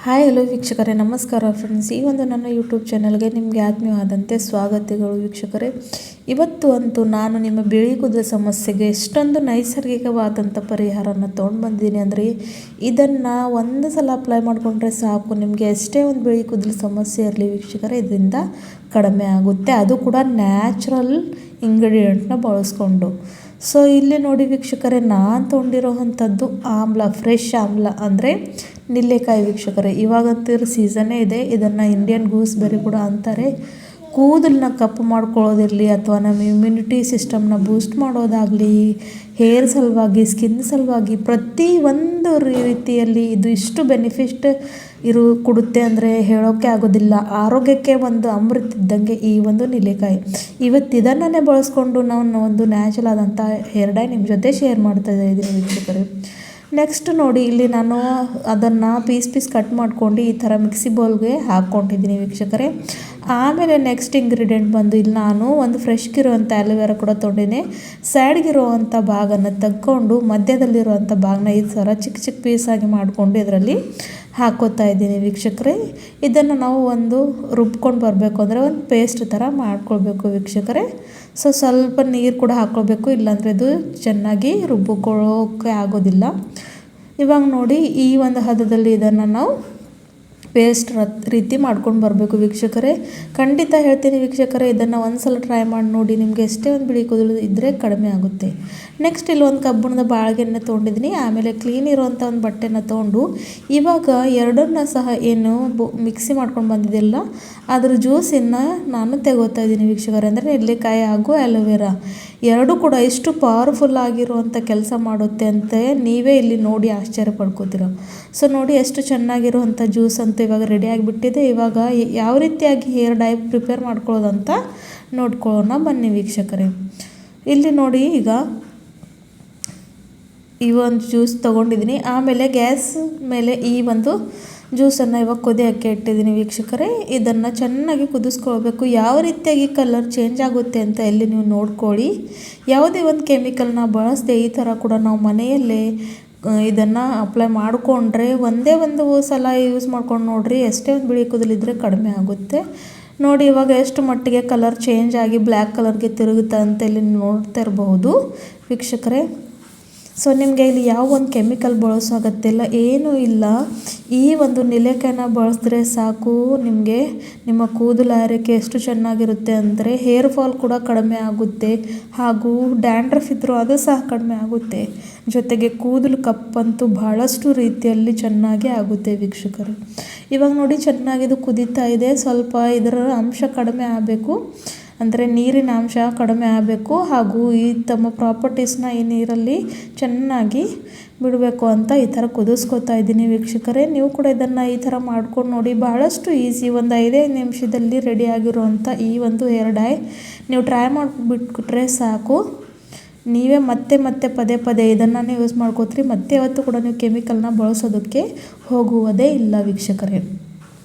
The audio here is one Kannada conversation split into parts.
ಹಾಯ್ ಹಲೋ ವೀಕ್ಷಕರೇ, ನಮಸ್ಕಾರ ಫ್ರೆಂಡ್ಸ್. ಈ ಒಂದು ನನ್ನ ಯೂಟ್ಯೂಬ್ ಚಾನಲ್ಗೆ ನಿಮಗೆ ಆತ್ಮೀಯವಾದಂತೆ ಸ್ವಾಗತಗಳು ವೀಕ್ಷಕರೇ. ಇವತ್ತು ಅಂತೂ ನಾನು ನಿಮ್ಮ ಬಿಳಿ ಕೂದಲ ಸಮಸ್ಯೆಗೆ ಎಷ್ಟೊಂದು ನೈಸರ್ಗಿಕವಾದಂಥ ಪರಿಹಾರನ ತೊಗೊಂಡು ಬಂದಿದ್ದೀನಿ. ಅಂದರೆ ಇದನ್ನು ಒಂದು ಸಲ ಅಪ್ಲೈ ಮಾಡಿಕೊಂಡ್ರೆ ಸಾಕು, ನಿಮಗೆ ಎಷ್ಟೇ ಒಂದು ಬಿಳಿ ಕೂದಲು ಸಮಸ್ಯೆ ಇರಲಿ ವೀಕ್ಷಕರೇ, ಇದರಿಂದ ಕಡಿಮೆ ಆಗುತ್ತೆ. ಅದು ಕೂಡ ನ್ಯಾಚುರಲ್ ಇಂಗ್ರೀಡಿಯೆಂಟ್ನ ಬಳಸ್ಕೊಂಡು. ಸೊ ಇಲ್ಲಿ ನೋಡಿ ವೀಕ್ಷಕರೇ, ನಾನು ತೊಗೊಂಡಿರೋವಂಥದ್ದು ಆಮ್ಲ, ಫ್ರೆಶ್ ಆಮ್ಲ ಅಂದರೆ ನಿಲ್ಲೆಕಾಯಿ ವೀಕ್ಷಕರೇ. ಇವಾಗಂತೂ ಸೀಸನ್ನೇ ಇದೆ. ಇದನ್ನು ಇಂಡಿಯನ್ ಗೂಸ್ಬೆರಿ ಕೂಡ ಅಂತಾರೆ. ಕೂದಲನ್ನ ಕಪ್ಪು ಮಾಡ್ಕೊಳ್ಳೋದಿರಲಿ ಅಥವಾ ನಮ್ಮ ಇಮ್ಯುನಿಟಿ ಸಿಸ್ಟಮ್ನ ಬೂಸ್ಟ್ ಮಾಡೋದಾಗಲಿ, ಹೇರ್ ಸಲುವಾಗಿ, ಸ್ಕಿನ್ ಸಲುವಾಗಿ, ಪ್ರತಿ ಒಂದು ರೀತಿಯಲ್ಲಿ ಇದು ಇಷ್ಟು ಬೆನಿಫಿಟ್ ಕೊಡುತ್ತೆ ಅಂದರೆ ಹೇಳೋಕ್ಕೆ ಆಗೋದಿಲ್ಲ. ಆರೋಗ್ಯಕ್ಕೆ ಒಂದು ಅಮೃತ ಇದ್ದಂಗೆ ಈ ಒಂದು ನಿಲ್ಲೆಕಾಯಿ. ಇವತ್ತು ಇದನ್ನೇ ಬಳಸ್ಕೊಂಡು ನಾವು ಒಂದು ನ್ಯಾಚುರಲ್ ಆದಂಥ ಹೇರ್ ಡೈ ನಿಮ್ಮ ಜೊತೆ ಶೇರ್ ಮಾಡ್ತಾ ಇದ್ದೀನಿ ವೀಕ್ಷಕರೇ. ನೆಕ್ಸ್ಟ್ ನೋಡಿ, ಇಲ್ಲಿ ನಾನು ಅದನ್ನು ಪೀಸ್ ಕಟ್ ಮಾಡ್ಕೊಂಡು ಈ ಥರ ಮಿಕ್ಸಿ ಬೌಲ್ಗೆ ಹಾಕ್ಕೊಂಡಿದ್ದೀನಿ ವೀಕ್ಷಕರೇ. ಆಮೇಲೆ ನೆಕ್ಸ್ಟ್ ಇಂಗ್ರೀಡಿಯೆಂಟ್ ಬಂದು ಇಲ್ಲಿ ನಾನು ಒಂದು ಫ್ರೆಶ್ಗಿರುವಂಥ ಆಲೋವೆರಾ ಕೂಡ ತೊಗೊಂಡಿನಿ. ಸೈಡ್ಗಿರುವಂಥ ಭಾಗನ ತೆಕ್ಕೊಂಡು ಮಧ್ಯದಲ್ಲಿರುವಂಥ ಭಾಗನ ಈ ಥರ ಚಿಕ್ಕ ಪೀಸಾಗಿ ಮಾಡಿಕೊಂಡು ಇದರಲ್ಲಿ ಹಾಕೋತಾ ಇದ್ದೀನಿ ವೀಕ್ಷಕರೇ. ಇದನ್ನು ನಾವು ಒಂದು ರುಬ್ಕೊಂಡು ಬರಬೇಕು ಅಂದರೆ ಒಂದು ಪೇಸ್ಟ್ ಥರ ಮಾಡ್ಕೊಳ್ಬೇಕು ವೀಕ್ಷಕರೇ. ಸೊ ಸ್ವಲ್ಪ ನೀರು ಕೂಡ ಹಾಕ್ಕೊಳ್ಬೇಕು, ಇಲ್ಲಾಂದರೆ ಇದು ಚೆನ್ನಾಗಿ ರುಬ್ಬಿಕೊಳ್ಳೋಕ್ಕೆ ಆಗೋದಿಲ್ಲ. ಇವಾಗ ನೋಡಿ, ಈ ಒಂದು ಹದದಲ್ಲಿ ಇದನ್ನು ನಾವು ಪೇಸ್ಟ್ ರೀತಿ ಮಾಡ್ಕೊಂಡು ಬರಬೇಕು ವೀಕ್ಷಕರೇ. ಖಂಡಿತ ಹೇಳ್ತೀನಿ ವೀಕ್ಷಕರೇ, ಇದನ್ನು ಒಂದು ಸಲ ಟ್ರೈ ಮಾಡಿ ನೋಡಿ, ನಿಮಗೆ ಎಷ್ಟೇ ಒಂದು ಬಿಳಿ ಕೂದಲು ಇದ್ದರೆ ಕಡಿಮೆ ಆಗುತ್ತೆ. ನೆಕ್ಸ್ಟ್ ಇಲ್ಲಿ ಒಂದು ಕಬ್ಬಣದ ಬಾಳ್ಗೆನ ತೊಗೊಂಡಿದ್ದೀನಿ. ಆಮೇಲೆ ಕ್ಲೀನ್ ಇರುವಂಥ ಒಂದು ಬಟ್ಟೆನ ತೊಗೊಂಡು ಇವಾಗ ಎರಡನ್ನ ಸಹ ಏನು ಮಿಕ್ಸಿ ಮಾಡ್ಕೊಂಡು ಬಂದಿದ್ದಿಲ್ಲ ಅದ್ರ ಜ್ಯೂಸನ್ನು ನಾನು ತೆಗೋತಾ ಇದ್ದೀನಿ ವೀಕ್ಷಕರೇ. ಅಂದರೆ ನೆಲ್ಲಿಕಾಯಿ ಹಾಗೂ ಆಲೋವೆರಾ ಎರಡೂ ಕೂಡ ಎಷ್ಟು ಪವರ್ಫುಲ್ ಆಗಿರುವಂಥ ಕೆಲಸ ಮಾಡುತ್ತೆ ಅಂತ ನೀವೇ ಇಲ್ಲಿ ನೋಡಿ ಆಶ್ಚರ್ಯ ಪಡ್ಕೋತೀರ. ಸೊ ನೋಡಿ, ಎಷ್ಟು ಚೆನ್ನಾಗಿರುವಂಥ ಜ್ಯೂಸ್ ಅಂತೂ ಇವಾಗ ರೆಡಿ ಆಗಿಬಿಟ್ಟಿದೆ. ಇವಾಗ ಯಾವ ರೀತಿಯಾಗಿ ಹೇರ್ ಡೈ ಪ್ರಿಪೇರ್ ಮಾಡ್ಕೊಳ್ಳೋದಂತ ನೋಡ್ಕೊಳ್ಳೋಣ ಬನ್ನಿ ವೀಕ್ಷಕರೇ. ಇಲ್ಲಿ ನೋಡಿ, ಈಗ ಈ ಒಂದು ಜ್ಯೂಸ್ ತೊಗೊಂಡಿದ್ದೀನಿ. ಆಮೇಲೆ ಗ್ಯಾಸ್ ಮೇಲೆ ಈ ಒಂದು ಜ್ಯೂಸನ್ನು ಇವಾಗ ಕುದಿಯೋಕ್ಕೆ ಇಟ್ಟಿದ್ದೀನಿ ವೀಕ್ಷಕರೇ. ಇದನ್ನು ಚೆನ್ನಾಗಿ ಕುದಿಸ್ಕೊಳ್ಬೇಕು. ಯಾವ ರೀತಿಯಾಗಿ ಕಲರ್ ಚೇಂಜ್ ಆಗುತ್ತೆ ಅಂತ ಎಲ್ಲಿ ನೀವು ನೋಡ್ಕೊಳ್ಳಿ. ಯಾವುದೇ ಒಂದು ಕೆಮಿಕಲ್ನ ಬಳಸದೆ ಈ ಥರ ಕೂಡ ನಾವು ಮನೆಯಲ್ಲೇ ಇದನ್ನು ಅಪ್ಲೈ ಮಾಡಿಕೊಂಡ್ರೆ ಒಂದೇ ಒಂದು ಸಲ ಯೂಸ್ ಮಾಡ್ಕೊಂಡು ನೋಡಿರಿ, ಎಷ್ಟೇ ಒಂದು ಬಿಳಿ ಕೂದಲಿದ್ರೆ ಕಡಿಮೆ ಆಗುತ್ತೆ. ನೋಡಿ ಇವಾಗ ಎಷ್ಟು ಮಟ್ಟಿಗೆ ಕಲರ್ ಚೇಂಜ್ ಆಗಿ ಬ್ಲ್ಯಾಕ್ ಕಲರ್ಗೆ ತಿರುಗುತ್ತೆ ಅಂತ ಇಲ್ಲಿ ನೋಡ್ತಾ ಇರಬಹುದು ವೀಕ್ಷಕರೇ. ಸೊ ನಿಮಗೆ ಇಲ್ಲಿ ಯಾವ ಒಂದು ಕೆಮಿಕಲ್ ಬಳಸೋ ಅಗತ್ಯ ಏನೂ ಇಲ್ಲ. ಈ ಒಂದು ನಿಲ್ಲೆಕಾಯಿನ ಬಳಸಿದ್ರೆ ಸಾಕು, ನಿಮಗೆ ನಿಮ್ಮ ಕೂದಲು ಆರೈಕೆ ಎಷ್ಟು ಚೆನ್ನಾಗಿರುತ್ತೆ ಅಂದರೆ ಹೇರ್ ಫಾಲ್ ಕೂಡ ಕಡಿಮೆ ಆಗುತ್ತೆ, ಹಾಗೂ ಡ್ಯಾಂಡ್ರಫ್ ಇದ್ದರೂ ಅದು ಸಹ ಕಡಿಮೆ ಆಗುತ್ತೆ. ಜೊತೆಗೆ ಕೂದಲು ಕಪ್ಪಂತೂ ಬಹಳಷ್ಟು ರೀತಿಯಲ್ಲಿ ಚೆನ್ನಾಗೇ ಆಗುತ್ತೆ ವೀಕ್ಷಕರು. ಇವಾಗ ನೋಡಿ, ಚೆನ್ನಾಗಿದು ಕುದೀತಾ ಇದೆ. ಸ್ವಲ್ಪ ಇದರ ಅಂಶ ಕಡಿಮೆ ಆಗಬೇಕು, ಅಂದರೆ ನೀರಿನ ಅಂಶ ಕಡಿಮೆ ಆಗಬೇಕು, ಹಾಗೂ ಈ ತಮ್ಮ ಪ್ರಾಪರ್ಟೀಸ್ನ ಈ ನೀರಲ್ಲಿ ಚೆನ್ನಾಗಿ ಬಿಡಬೇಕು ಅಂತ ಈ ಥರ ಕುದಿಸ್ಕೊತಾ ಇದ್ದೀನಿ ವೀಕ್ಷಕರೇ. ನೀವು ಕೂಡ ಇದನ್ನು ಈ ಥರ ಮಾಡ್ಕೊಂಡು ನೋಡಿ, ಬಹಳಷ್ಟು ಈಸಿ, ಒಂದು 5 ನಿಮಿಷದಲ್ಲಿ ರೆಡಿ ಆಗಿರುವಂಥ ಈ ಒಂದು ಹೇರ್ ಡೈ ನೀವು ಟ್ರೈ ಮಾಡಿಬಿಟ್ಬಿಟ್ರೆ ಸಾಕು. ನೀವೇ ಮತ್ತೆ ಪದೇ ಇದನ್ನು ಯೂಸ್ ಮಾಡ್ಕೋತೀರಿ. ಮತ್ತೆ ಯಾವತ್ತೂ ಕೂಡ ನೀವು ಕೆಮಿಕಲ್ನ ಬಳಸೋದಕ್ಕೆ ಹೋಗುವುದೇ ಇಲ್ಲ ವೀಕ್ಷಕರೇ.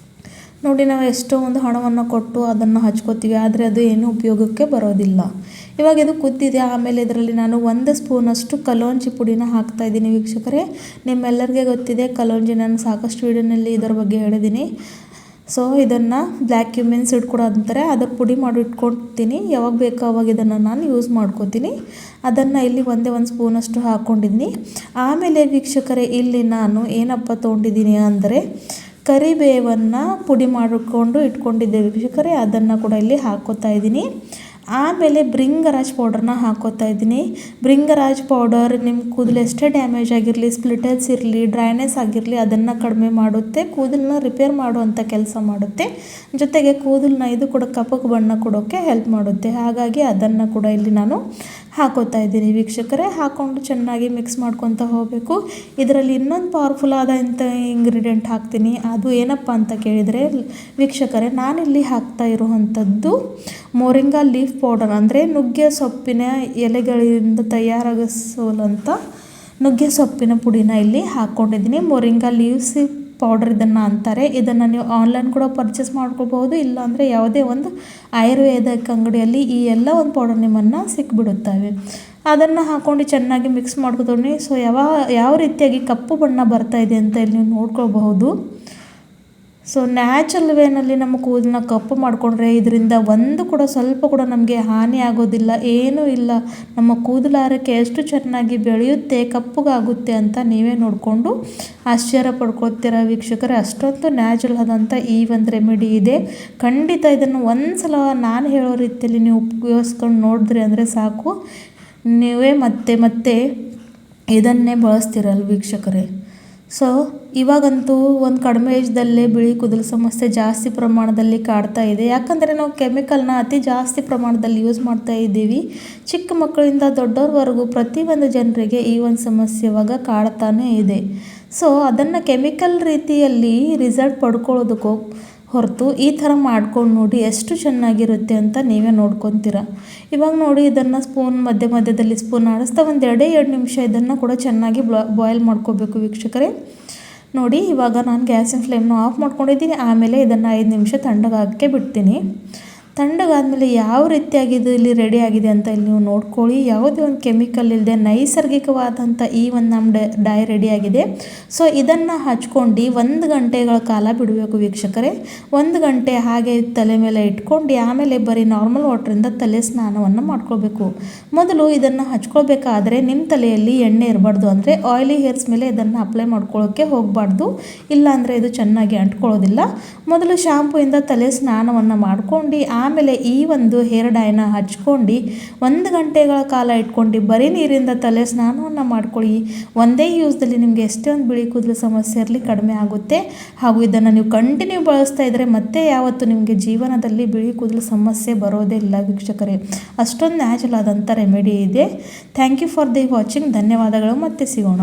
ನೋಡಿ, ನಾವು ಎಷ್ಟೋ ಒಂದು ಹಣವನ್ನು ಕೊಟ್ಟು ಅದನ್ನು ಹಚ್ಕೋತೀವಿ, ಆದರೆ ಅದು ಏನೂ ಉಪಯೋಗಕ್ಕೆ ಬರೋದಿಲ್ಲ. ಇವಾಗ ಇದು ಕುದ್ದಿದೆ. ಆಮೇಲೆ ಇದರಲ್ಲಿ ನಾನು 1 ಸ್ಪೂನಷ್ಟು ಕಲೋಂಜಿ ಪುಡಿನ ಹಾಕ್ತಾಯಿದ್ದೀನಿ ವೀಕ್ಷಕರೇ. ನಿಮ್ಮೆಲ್ಲರಿಗೆ ಗೊತ್ತಿದೆ ಕಲೋಂಜಿ, ನಾನು ಸಾಕಷ್ಟು ವೀಡಿಯೋನಲ್ಲಿ ಇದರ ಬಗ್ಗೆ ಹೇಳಿದ್ದೀನಿ. ಸೊ ಇದನ್ನು ಬ್ಲ್ಯಾಕ್ ಕ್ಯುಮಿನ್ ಸೀಡ್ ಕೂಡ ಅಂತಾರೆ, ಅದರ ಪುಡಿ ಮಾಡಿ ಇಟ್ಕೊಳ್ತೀನಿ. ಯಾವಾಗ ಬೇಕೋ ಅವಾಗ ಇದನ್ನು ನಾನು ಯೂಸ್ ಮಾಡ್ಕೋತೀನಿ. ಅದನ್ನು ಇಲ್ಲಿ ಒಂದೇ 1 ಸ್ಪೂನಷ್ಟು ಹಾಕ್ಕೊಂಡಿದ್ದೀನಿ. ಆಮೇಲೆ ವೀಕ್ಷಕರೇ, ಇಲ್ಲಿ ನಾನು ಏನಪ್ಪ ತೊಗೊಂಡಿದ್ದೀನಿ ಅಂದರೆ ಕರಿಬೇವನ್ನು ಪುಡಿ ಮಾಡಿಕೊಂಡು ಇಟ್ಕೊಂಡಿದ್ದೆ ವೀಕ್ಷಕರೇ, ಅದನ್ನು ಕೂಡ ಇಲ್ಲಿ ಹಾಕ್ಕೋತಾ ಇದ್ದೀನಿ. ಆಮೇಲೆ ಭೃಂಗರಾಜ್ ಪೌಡರ್ನ ಹಾಕ್ಕೋತಾ ಇದ್ದೀನಿ. ಭೃಂಗರಾಜ್ ಪೌಡರ್ ನಿಮ್ಮ ಕೂದಲು ಎಷ್ಟೇ ಡ್ಯಾಮೇಜ್ ಆಗಿರಲಿ, ಸ್ಪ್ಲಿಟಲ್ಸ್ ಇರಲಿ, ಡ್ರೈನೆಸ್ ಆಗಿರಲಿ, ಅದನ್ನು ಕಡಿಮೆ ಮಾಡುತ್ತೆ, ಕೂದಲನ್ನ ರಿಪೇರ್ ಮಾಡುವಂಥ ಕೆಲಸ ಮಾಡುತ್ತೆ. ಜೊತೆಗೆ ಕೂದಲನ್ನ ಇದು ಕೂಡ ಕಪ್ಪಗೆ ಬಣ್ಣ ಕೊಡೋಕ್ಕೆ ಹೆಲ್ಪ್ ಮಾಡುತ್ತೆ. ಹಾಗಾಗಿ ಅದನ್ನು ಕೂಡ ಇಲ್ಲಿ ನಾನು ಹಾಕೋತಾ ಇದ್ದೀನಿ ವೀಕ್ಷಕರೇ. ಹಾಕ್ಕೊಂಡು ಚೆನ್ನಾಗಿ ಮಿಕ್ಸ್ ಮಾಡ್ಕೊತಾ ಹೋಗಬೇಕು. ಇದರಲ್ಲಿ ಇನ್ನೊಂದು ಪವರ್ಫುಲ್ ಆದ ಇಂಗ್ರೀಡಿಯೆಂಟ್ ಹಾಕ್ತೀನಿ. ಅದು ಏನಪ್ಪ ಅಂತ ಕೇಳಿದರೆ ವೀಕ್ಷಕರೇ, ನಾನಿಲ್ಲಿ ಹಾಕ್ತಾ ಇರುವಂಥದ್ದು ಮೊರಿಂಗಾ ಲೀಫ್ ಪೌಡರ್, ಅಂದರೆ ನುಗ್ಗೆ ಸೊಪ್ಪಿನ ಎಲೆಗಳಿಂದ ತಯಾರಾಗಿಸುವಂಥ ನುಗ್ಗೆ ಸೊಪ್ಪಿನ ಪುಡಿನ ಇಲ್ಲಿ ಹಾಕ್ಕೊಂಡಿದ್ದೀನಿ. ಮೊರಿಂಗಾ ಲೀವ್ಸ್ ಪೌಡರ್ ಇದನ್ನು ಅಂತಾರೆ. ಇದನ್ನು ನೀವು ಆನ್ಲೈನ್ ಕೂಡ ಪರ್ಚೇಸ್ ಮಾಡ್ಕೋಬಹುದು, ಇಲ್ಲಾಂದರೆ ಯಾವುದೇ ಒಂದು ಆಯುರ್ವೇದಿಕ್ ಅಂಗಡಿಯಲ್ಲಿ ಈ ಎಲ್ಲ ಒಂದು ಪೌಡರ್ ನಿಮ್ಮನ್ನು ಸಿಕ್ಬಿಡುತ್ತವೆ. ಅದನ್ನು ಹಾಕ್ಕೊಂಡು ಚೆನ್ನಾಗಿ ಮಿಕ್ಸ್ ಮಾಡ್ಕೊತೀನಿ. ಸೊ ಯಾವ ರೀತಿಯಾಗಿ ಕಪ್ಪು ಬಣ್ಣ ಬರ್ತಾಯಿದೆ ಅಂತ ಇಲ್ಲಿ ನೀವು ನೋಡ್ಕೊಳ್ಬಹುದು. ಸೊ ನ್ಯಾಚುರಲ್ ವೇನಲ್ಲಿ ನಮ್ಮ ಕೂದಲನ್ನ ಕಪ್ಪು ಮಾಡಿಕೊಂಡ್ರೆ ಇದರಿಂದ ಒಂದು ಕೂಡ ಸ್ವಲ್ಪ ಕೂಡ ನಮಗೆ ಹಾನಿ ಆಗೋದಿಲ್ಲ, ಏನೂ ಇಲ್ಲ. ನಮ್ಮ ಕೂದಲ ಆರೈಕೆ ಎಷ್ಟು ಚೆನ್ನಾಗಿ ಬೆಳೆಯುತ್ತೆ, ಕಪ್ಪಗಾಗುತ್ತೆ ಅಂತ ನೀವೇ ನೋಡಿಕೊಂಡು ಆಶ್ಚರ್ಯ ಪಡ್ಕೊಳ್ತೀರ ವೀಕ್ಷಕರೇ. ಅಷ್ಟೊಂದು ನ್ಯಾಚುರಲ್ ಆದಂಥ ಈ ಒಂದು ರೆಮಿಡಿ ಇದೆ. ಖಂಡಿತ ಇದನ್ನು ಒಂದು ಸಲ ನಾನು ಹೇಳೋ ರೀತಿಯಲ್ಲಿ ನೀವು ಉಪಯೋಗಿಸ್ಕೊಂಡು ನೋಡಿದ್ರಿ ಅಂದರೆ ಸಾಕು, ನೀವೇ ಮತ್ತೆ ಮತ್ತೆ ಇದನ್ನೇ ಬಳಸ್ತೀರಲ್ಲ ವೀಕ್ಷಕರೇ. ಸೊ ಇವಾಗಂತೂ ಒಂದು ಕಡಿಮೆ ಏಜ್ದಲ್ಲೇ ಬಿಳಿ ಕೂದಲು ಸಮಸ್ಯೆ ಜಾಸ್ತಿ ಪ್ರಮಾಣದಲ್ಲಿ ಕಾಡ್ತಾ ಇದೆ. ಯಾಕಂದರೆ ನಾವು ಕೆಮಿಕಲ್ನ ಅತಿ ಜಾಸ್ತಿ ಪ್ರಮಾಣದಲ್ಲಿ ಯೂಸ್ ಮಾಡ್ತಾ ಇದ್ದೀವಿ. ಚಿಕ್ಕ ಮಕ್ಕಳಿಂದ ದೊಡ್ಡವ್ರವರೆಗೂ ಪ್ರತಿಯೊಂದು ಜನರಿಗೆ ಈ ಒಂದು ಸಮಸ್ಯೆ ಇವಾಗ ಕಾಡ್ತಾನೇ ಇದೆ. ಸೊ ಅದನ್ನು ಕೆಮಿಕಲ್ ರೀತಿಯಲ್ಲಿ ರಿಸಲ್ಟ್ ಪಡ್ಕೊಳ್ಳೋದಕ್ಕೂ ಹೊರತು ಈ ಥರ ಮಾಡ್ಕೊಂಡು ನೋಡಿ ಎಷ್ಟು ಚೆನ್ನಾಗಿರುತ್ತೆ ಅಂತ ನೀವೇ ನೋಡ್ಕೊತೀರ. ಇವಾಗ ನೋಡಿ, ಇದನ್ನು ಸ್ಪೂನ್ ಮಧ್ಯದಲ್ಲಿ ಸ್ಪೂನ್ ಆಡಿಸ್ತಾ ಒಂದು 2 ನಿಮಿಷ ಇದನ್ನು ಕೂಡ ಚೆನ್ನಾಗಿ ಬಾಯ್ಲ್ ಮಾಡ್ಕೋಬೇಕು ವೀಕ್ಷಕರೇ. ನೋಡಿ, ಇವಾಗ ನಾನು ಗ್ಯಾಸಿನ ಫ್ಲೇಮ್ನ ಆಫ್ ಮಾಡ್ಕೊಂಡಿದ್ದೀನಿ. ಆಮೇಲೆ ಇದನ್ನು 5 ನಿಮಿಷ ತಣ್ಣಗಾಗಕ್ಕೆ ಬಿಡ್ತೀನಿ. ತಣ್ಣಗಾದ್ಮೇಲೆ ಯಾವ ರೀತಿಯಾಗಿ ಇದು ಇಲ್ಲಿ ರೆಡಿ ಆಗಿದೆ ಅಂತ ಇಲ್ಲಿ ನೀವು ನೋಡ್ಕೊಳ್ಳಿ. ಯಾವುದೇ ಒಂದು ಕೆಮಿಕಲ್ ಇಲ್ಲದೆ ನೈಸರ್ಗಿಕವಾದಂಥ ಈ ಒಂದು ನಮ್ಮ ಡೈ ರೆಡಿಯಾಗಿದೆ. ಸೊ ಇದನ್ನು ಹಚ್ಕೊಂಡು 1 ಗಂಟೆಗಳ ಕಾಲ ಬಿಡಬೇಕು ವೀಕ್ಷಕರೇ. 1 ಗಂಟೆ ಹಾಗೆ ತಲೆ ಮೇಲೆ ಇಟ್ಕೊಂಡು ಆಮೇಲೆ ಬರೀ ನಾರ್ಮಲ್ ವಾಟ್ರಿಂದ ತಲೆ ಸ್ನಾನವನ್ನು ಮಾಡ್ಕೊಳ್ಬೇಕು. ಮೊದಲು ಇದನ್ನು ಹಚ್ಕೊಳ್ಬೇಕಾದ್ರೆ ನಿಮ್ಮ ತಲೆಯಲ್ಲಿ ಎಣ್ಣೆ ಇರಬಾರ್ದು, ಅಂದರೆ ಆಯಿಲಿ ಹೇರ್ಸ್ ಮೇಲೆ ಇದನ್ನು ಅಪ್ಲೈ ಮಾಡ್ಕೊಳ್ಳೋಕ್ಕೆ ಹೋಗಬಾರ್ದು, ಇಲ್ಲಾಂದರೆ ಇದು ಚೆನ್ನಾಗಿ ಅಂಟ್ಕೊಳ್ಳೋದಿಲ್ಲ. ಮೊದಲು ಶಾಂಪೂಯಿಂದ ತಲೆ ಸ್ನಾನವನ್ನು ಮಾಡ್ಕೊಂಡು ಆಮೇಲೆ ಈ ಒಂದು ಹೇರ್ ಡೈನ ಹಚ್ಕೊಂಡು 1 ಗಂಟೆಗಳ ಕಾಲ ಇಟ್ಕೊಂಡು ಬರೀ ನೀರಿಂದ ತಲೆ ಸ್ನಾನವನ್ನು ಮಾಡ್ಕೊಳ್ಳಿ. ಒಂದೇ ಯೂಸ್ದಲ್ಲಿ ನಿಮಗೆ ಎಷ್ಟೇ ಒಂದು ಬಿಳಿ ಕೂದಲು ಸಮಸ್ಯೆ ಇರಲಿ ಕಡಿಮೆ ಆಗುತ್ತೆ. ಹಾಗೂ ಇದನ್ನು ನೀವು ಕಂಟಿನ್ಯೂ ಬಳಸ್ತಾ ಇದ್ದರೆ ಮತ್ತೆ ಯಾವತ್ತೂ ನಿಮಗೆ ಜೀವನದಲ್ಲಿ ಬಿಳಿ ಕೂದಲು ಸಮಸ್ಯೆ ಬರೋದೇ ಇಲ್ಲ ವೀಕ್ಷಕರೇ. ಅಷ್ಟೊಂದು ನ್ಯಾಚುರಲ್ ಆದಂಥ ರೆಮಿಡಿ ಇದೆ. Thank you for the watching. ಧನ್ಯವಾದಗಳು. ಮತ್ತೆ ಸಿಗೋಣ.